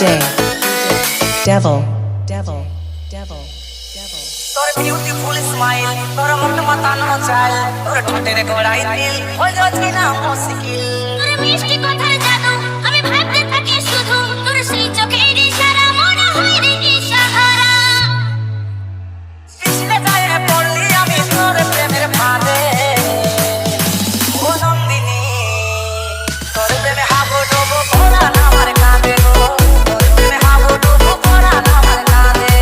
DJ Devil তোর beautiful smile তোর মন মাতানো চাল তোর ঠোঁটের গোড়ায় তিল হয়ে যাচ্ছে না মুশকিল তোর মিষ্টি কথার জাদু আমি ভাবতে থাকি শুধু তোর সেই চোখের ইশারা মনে হয় রে ইশারা পিছলে যায় পড়লি আমি তোর প্রেমের ফাঁদে ও নন্দিনী তোর প্রেমে হাবুডুবু ভরা না আমার কাঁদে গো তোর প্রেমে হাবুডুবু ভরা না আমার কাঁদে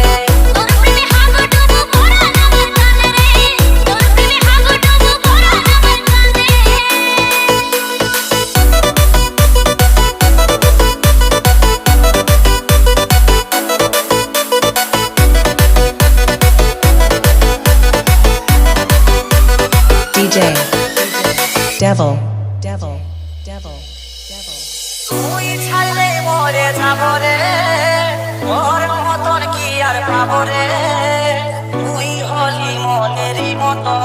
তোর প্রেমে হাবুডুবু ভরা না আমার কাঁদে রে তোর প্রেমে হাবুডুবু ভরা না আমার কাঁদে DJ Devil তুই ছাড়লে মরে যাবো রে ওর মতন কি আর পাবো রে তুই হলি মনেরই মতো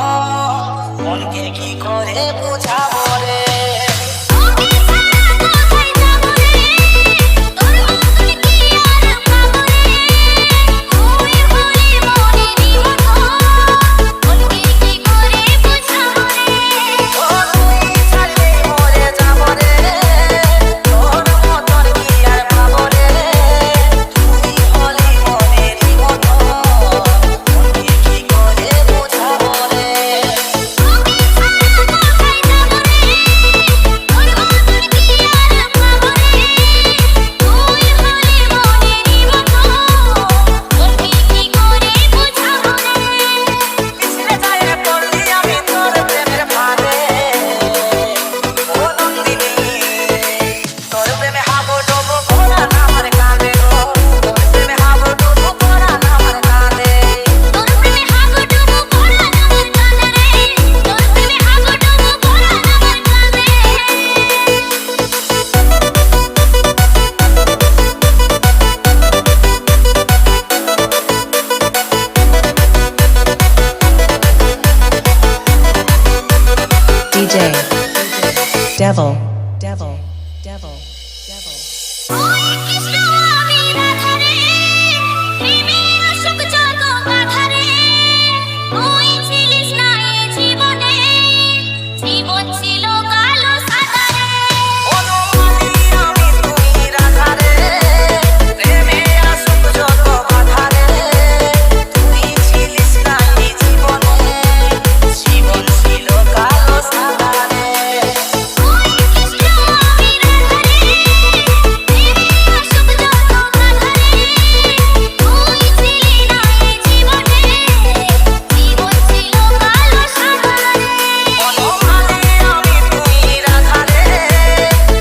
মনকে কি করে বুঝাবো রে ওকে সারা কোথায় যাবো রে তোর মতন কি আর পাবো রে তুই হলি মনেরই মতো মনকে কি করে বুঝাবো রে ও তুই ছাড়লে মরে যাবো রে ওর মতন কি আর পাবো রে তুই হলি মনেরই মতো মনকে কি করে বুঝাবো রে ওকে সারা কোথায় যাবো রে তোর মতন কি আর পাবো রে তুই হলি মনেরই মতো মনকে কি করে বুঝাবো রে পিছলে যায় পড়লি আমি তোর প্রেমের ফাঁদে ও নন্দিনী তোর প্রেমে হাবুডুবু ভরা না আমার কাঁদে গো তোর প্রেমে হাবুডুবু ভরা না আমার কাঁদে তোর প্রেমে হাবুডুবু ভরা না আমার কাঁদে রে তোর প্রেমে হাবুডুবু ভরা না আমার DJ Devil ওই কৃষ্ণ আমি রাধা রে প্রেমে অশোক জগ বাধা রে তুই ছিলিস না এ জীবনে জীবন ছিল কালো সাদা রে অনুমানি আমি তুই রাধা রে প্রেমে আসুক যত বাধা রে তুই ছিলিস না এই জীবনে জীবন ছিল কালো সাদা রে ওই কৃষ্ণ আমি রাধা রে প্রেমে অশোক জগ বাধা রে তুই ছিলি না এ জীবনে জীবন ছিল কালো সাদা রে অনুমানি আমি তুই রাধা রে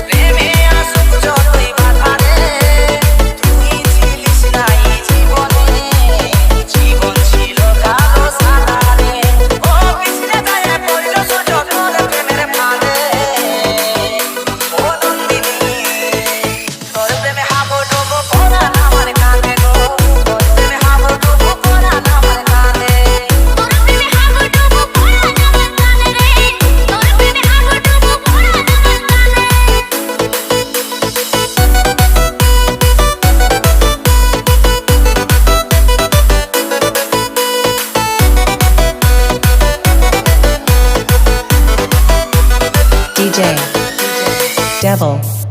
প্রেমে আসুক যতই বাধা রে তুই ছিলিস না এই জীবনে জীবন ছিল কালো সাদা রে ও পিছলে যায় পড়ল সোজো তোর প্রেমের ফাঁদে ও নন্দিনী তোর প্রেমে হাবুডুবু ভরা না আমার কাঁদে গো তোর প্রেমে হাবুডুবু ভরা না আমার কাঁদে তোর প্রেমে হাবুডুবু ভরা না আমার কাঁদে রে তোর প্রেমে হাবুডুবু ভরা না আমার কাঁদে DJ Devil